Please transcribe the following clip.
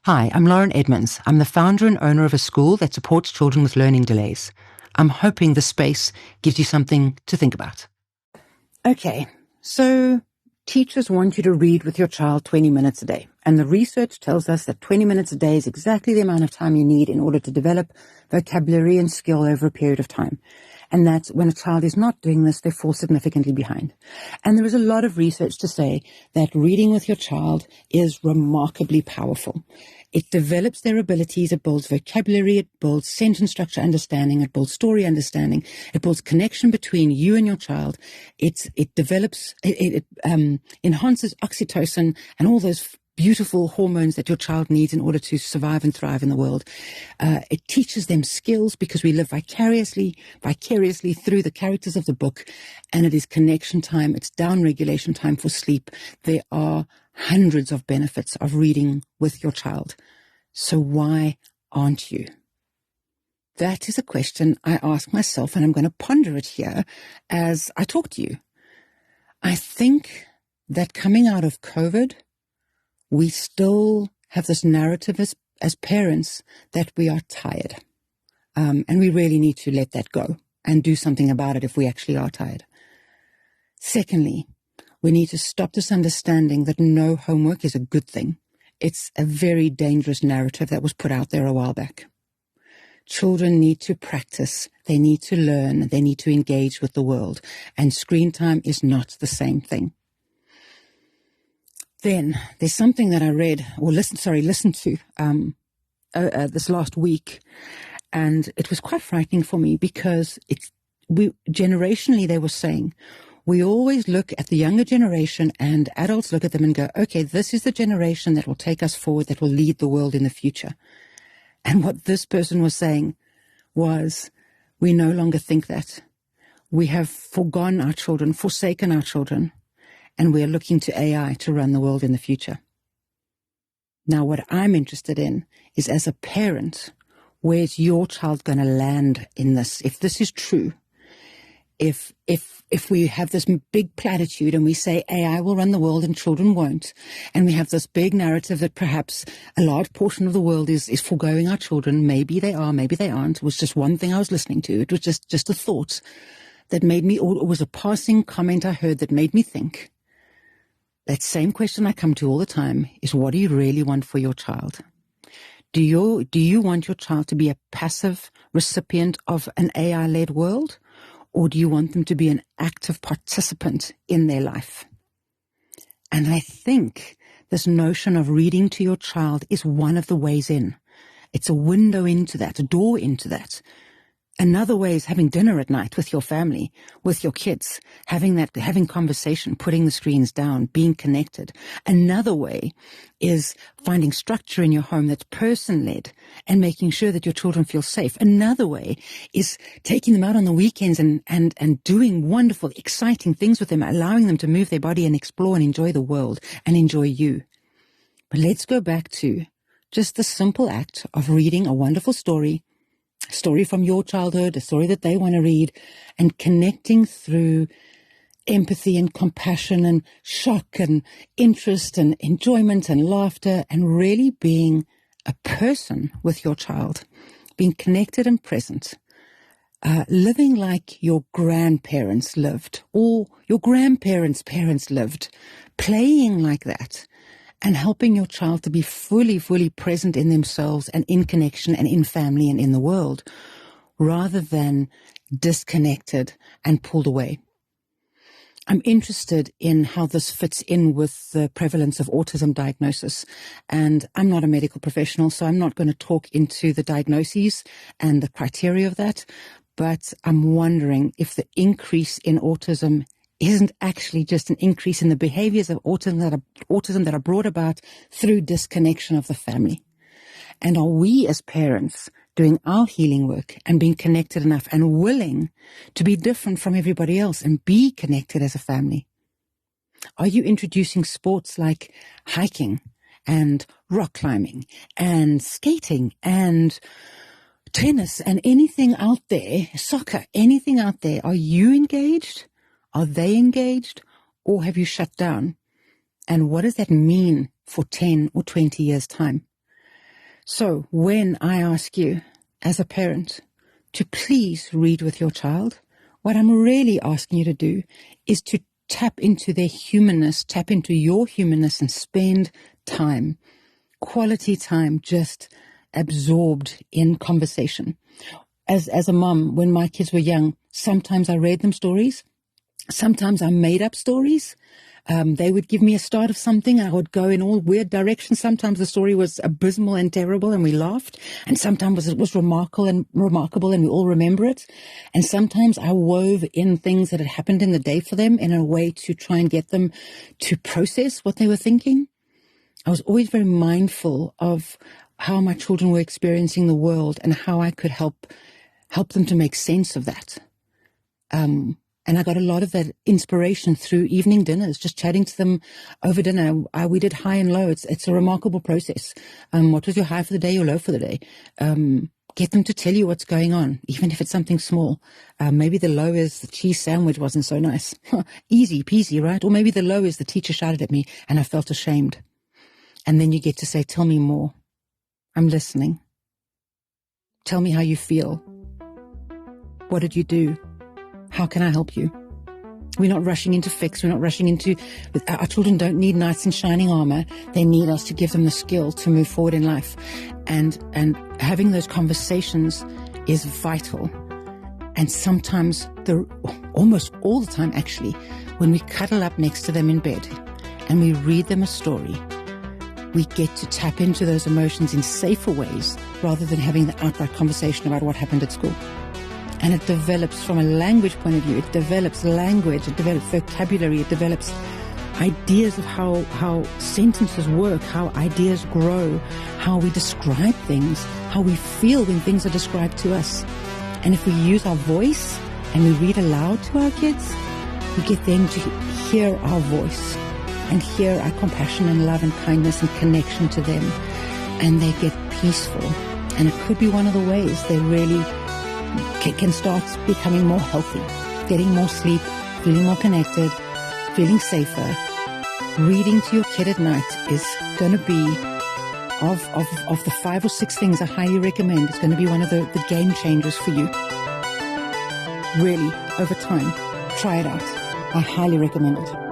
Hi, I'm Lauren Edmonds. I'm the founder and owner of a school that supports children with learning delays. I'm hoping this space gives you something to think about. Okay, so teachers want you to read with your child 20 minutes a day. And the research tells us that 20 minutes a day is exactly the amount of time you need in order to develop vocabulary and skill over a period of time. And that when a child is not doing this, they fall significantly behind. And there is a lot of research to say that reading with your child is remarkably powerful. It develops their abilities, it builds vocabulary, it builds sentence structure understanding, it builds story understanding, it builds connection between you and your child. It enhances oxytocin and all those beautiful hormones that your child needs in order to survive and thrive in the world. It teaches them skills because we live vicariously through the characters of the book, and it is connection time. It's down regulation time for sleep. There are hundreds of benefits of reading with your child. So why aren't you? That is a question I ask myself, and I'm going to ponder it here as I talk to you. I think that coming out of COVID, we still have this narrative as parents that we are tired. And we really need to let that go and do something about it if we actually are tired. Secondly, we need to stop this understanding that no homework is a good thing. It's a very dangerous narrative that was put out there a while back. Children need to practice, they need to learn, they need to engage with the world, and screen time is not the same thing. Then there's something that I read or listened to this last week, and it was quite frightening for me because generationally they were saying we always look at the younger generation and adults look at them and go, okay, this is the generation that will take us forward, that will lead the world in the future. And what this person was saying was, we no longer think that. We have forsaken our children, and we're looking to AI to run the world in the future. Now, what I'm interested in is, as a parent, where's your child going to land in this? If this is true, if we have this big platitude and we say AI will run the world and children won't, and we have this big narrative that perhaps a large portion of the world is foregoing our children, maybe they are, maybe they aren't. It was just one thing I was listening to. It was just a thought that made me, or it was a passing comment I heard that made me think. That same question I come to all the time is, what do you really want for your child? Do you want your child to be a passive recipient of an AI-led world? Or do you want them to be an active participant in their life? And I think this notion of reading to your child is one of the ways in. It's a window into that, a door into that. Another way is having dinner at night with your family, with your kids, having conversation, putting the screens down, being connected. Another way is finding structure in your home that's person-led and making sure that your children feel safe. Another way is taking them out on the weekends and doing wonderful, exciting things with them, allowing them to move their body and explore and enjoy the world and enjoy you. But let's go back to just the simple act of reading a wonderful story from your childhood, a story that they want to read, and connecting through empathy and compassion and shock and interest and enjoyment and laughter, and really being a person with your child, being connected and present, living like your grandparents lived, or your grandparents' parents lived, playing like that, and helping your child to be fully, fully present in themselves and in connection and in family and in the world, rather than disconnected and pulled away. I'm interested in how this fits in with the prevalence of autism diagnosis. And I'm not a medical professional, so I'm not going to talk into the diagnoses and the criteria of that. But I'm wondering if the increase in autism isn't actually just an increase in the behaviors of autism that are brought about through disconnection of the family. And are we as parents doing our healing work and being connected enough and willing to be different from everybody else and be connected as a family? Are you introducing sports like hiking and rock climbing and skating and tennis and anything out there, soccer, anything out there? Are you engaged? Are they engaged, or have you shut down? And what does that mean for 10 or 20 years' time? So when I ask you as a parent to please read with your child, what I'm really asking you to do is to tap into their humanness, tap into your humanness, and spend time, quality time, just absorbed in conversation. As a mom, when my kids were young, sometimes I read them stories. Sometimes I made up stories. They would give me a start of something. I would go in all weird directions. Sometimes the story was abysmal and terrible and we laughed. And sometimes it was remarkable and we all remember it. And sometimes I wove in things that had happened in the day for them in a way to try and get them to process what they were thinking. I was always very mindful of how my children were experiencing the world and how I could help them to make sense of that. And I got a lot of that inspiration through evening dinners, just chatting to them over dinner. We did high and low. It's a remarkable process. What was your high for the day, your low for the day? Get them to tell you what's going on, even if it's something small. Maybe the low is the cheese sandwich wasn't so nice. Easy peasy, right? Or maybe the low is the teacher shouted at me and I felt ashamed. And then you get to say, tell me more. I'm listening. Tell me how you feel. What did you do? How can I help you? We're not rushing into fix. We're not rushing into... Our children don't need knights in shining armor. They need us to give them the skill to move forward in life. And having those conversations is vital. And sometimes, almost all the time actually, when we cuddle up next to them in bed and we read them a story, we get to tap into those emotions in safer ways rather than having the outright conversation about what happened at school. And it develops from a language point of view. It develops language, it develops vocabulary, it develops ideas of how sentences work, how ideas grow, how we describe things, how we feel when things are described to us. And if we use our voice and we read aloud to our kids, we get them to hear our voice and hear our compassion and love and kindness and connection to them. And they get peaceful. And it could be one of the ways they really can start becoming more healthy, getting more sleep, feeling more connected, feeling safer. Reading to your kid at night is going to be, of the 5 or 6 things I highly recommend, it's going to be one of the game changers for you. Really, over time, try it out. I highly recommend it.